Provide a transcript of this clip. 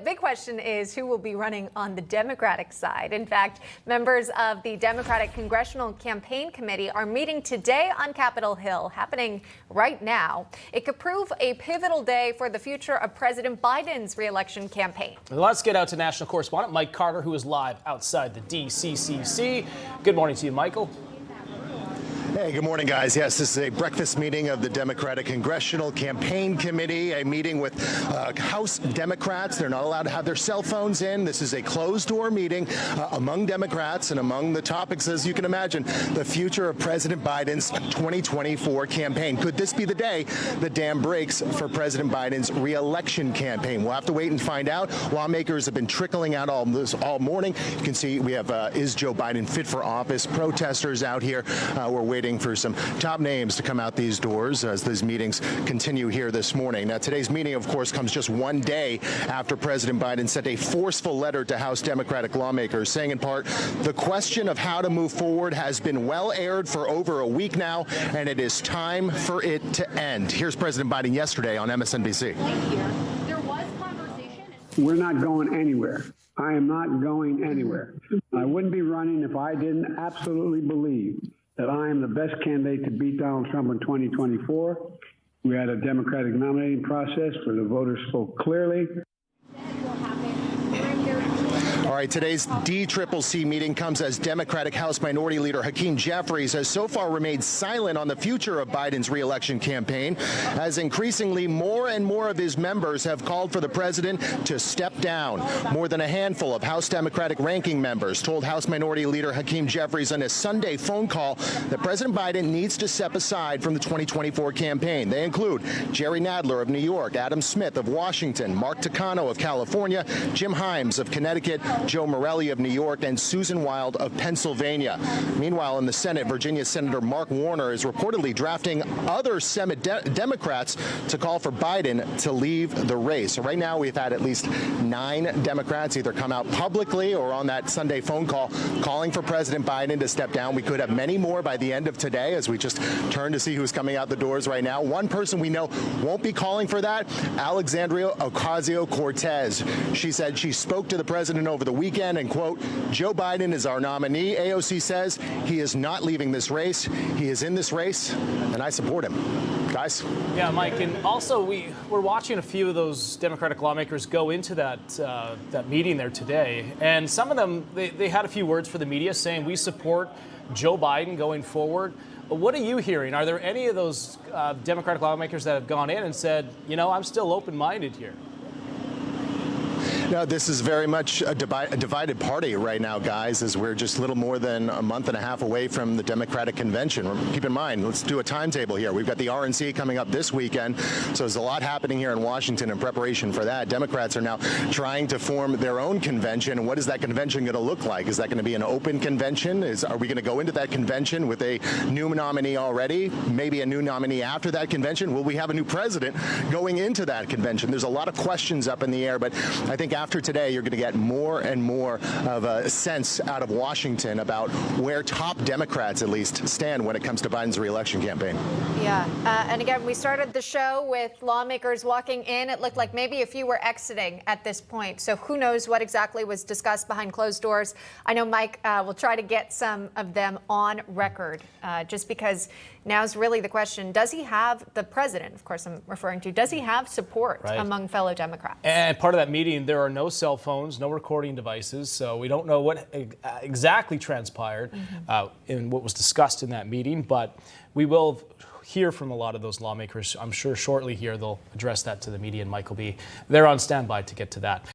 big question is who will be running on the Democratic side. In fact, members of the Democratic Congressional Campaign Committee are meeting today on Capitol Hill, happening right now. It could prove a pivotal day for the future of President Biden's re-election campaign. Let's get out to national correspondent Mike Carter, who is live outside the DCCC. Good morning to you, Michael. Hey, good morning, guys. Yes, this is a breakfast meeting of the Democratic Congressional Campaign Committee, a meeting with House Democrats. They're not allowed to have their cell phones in. This is a closed-door meeting among Democrats, and among the topics, as you can imagine, the future of President Biden's 2024 campaign. Could this be the day the dam breaks for President Biden's re-election campaign? We'll have to wait and find out. Lawmakers have been trickling out all morning. You can see we have is Joe Biden fit for office? Protesters out here. We're waiting for some top names to come out these doors as these meetings continue here this morning. Now, today's meeting, of course, comes just one day after President Biden sent a forceful letter to House Democratic lawmakers, saying in part, the question of how to move forward has been well aired for over a week now, and it is time for it to end. Here's President Biden yesterday on MSNBC. There was conversation. We're not going anywhere. I am not going anywhere. I wouldn't be running if I didn't absolutely believe that I am the best candidate to beat Donald Trump in 2024. We had a Democratic nominating process where the voters spoke clearly. All right, today's DCCC meeting comes as Democratic House Minority Leader Hakeem Jeffries has so far remained silent on the future of Biden's re-election campaign, as increasingly more and more of his members have called for the president to step down. More than a handful of House Democratic ranking members told House Minority Leader Hakeem Jeffries on a Sunday phone call that President Biden needs to step aside from the 2024 campaign. They include Jerry Nadler of New York, Adam Smith of Washington, Mark Takano of California, Jim Himes of Connecticut, Joe Morelli of New York, and Susan Wild of Pennsylvania. Meanwhile, in the Senate, Virginia Senator Mark Warner is reportedly drafting other Senate Democrats to call for Biden to leave the race. So right now, we've had at least 9 Democrats either come out publicly or on that Sunday phone call calling for President Biden to step down. We could have many more by the end of today as we just turn to see who's coming out the doors right now. One person we know won't be calling for that, Alexandria Ocasio-Cortez. She said she spoke to the president over the weekend and, quote, Joe Biden is our nominee. AOC says he is not leaving this race. He is in this race, and I support him. Guys? Yeah, Mike, and also we're watching a few of those Democratic lawmakers go into that meeting there today, and some of them, they had a few words for the media saying we support Joe Biden going forward. But what are you hearing? Are there any of those Democratic lawmakers that have gone in and said, you know, I'm still open-minded here? No, this is very much a divided party right now, guys, as we're just a little more than a month and a half away from the Democratic convention. Keep in mind, let's do a timetable here. We've got the RNC coming up this weekend, so there's a lot happening here in Washington in preparation for that. Democrats are now trying to form their own convention, and what is that convention going to look like? Is that going to be an open convention? Are we going to go into that convention with a new nominee already, maybe a new nominee after that convention? Will we have a new president going into that convention? There's a lot of questions up in the air, but I think after today, you're going to get more and more of a sense out of Washington about where top Democrats, at least, stand when it comes to Biden's re-election campaign. Yeah. And again, we started the show with lawmakers walking in. It looked like maybe a few were exiting at this point. So who knows what exactly was discussed behind closed doors. I know Mike will try to get some of them on record, just because now's really the question. Does he have the president, of course I'm referring to, does he have support among fellow Democrats? And part of that meeting, there are no cell phones, no recording devices, so we don't know what exactly transpired in what was discussed in that meeting, but we will hear from a lot of those lawmakers. I'm sure shortly here they'll address that to the media, and Mike will be there on standby to get to that.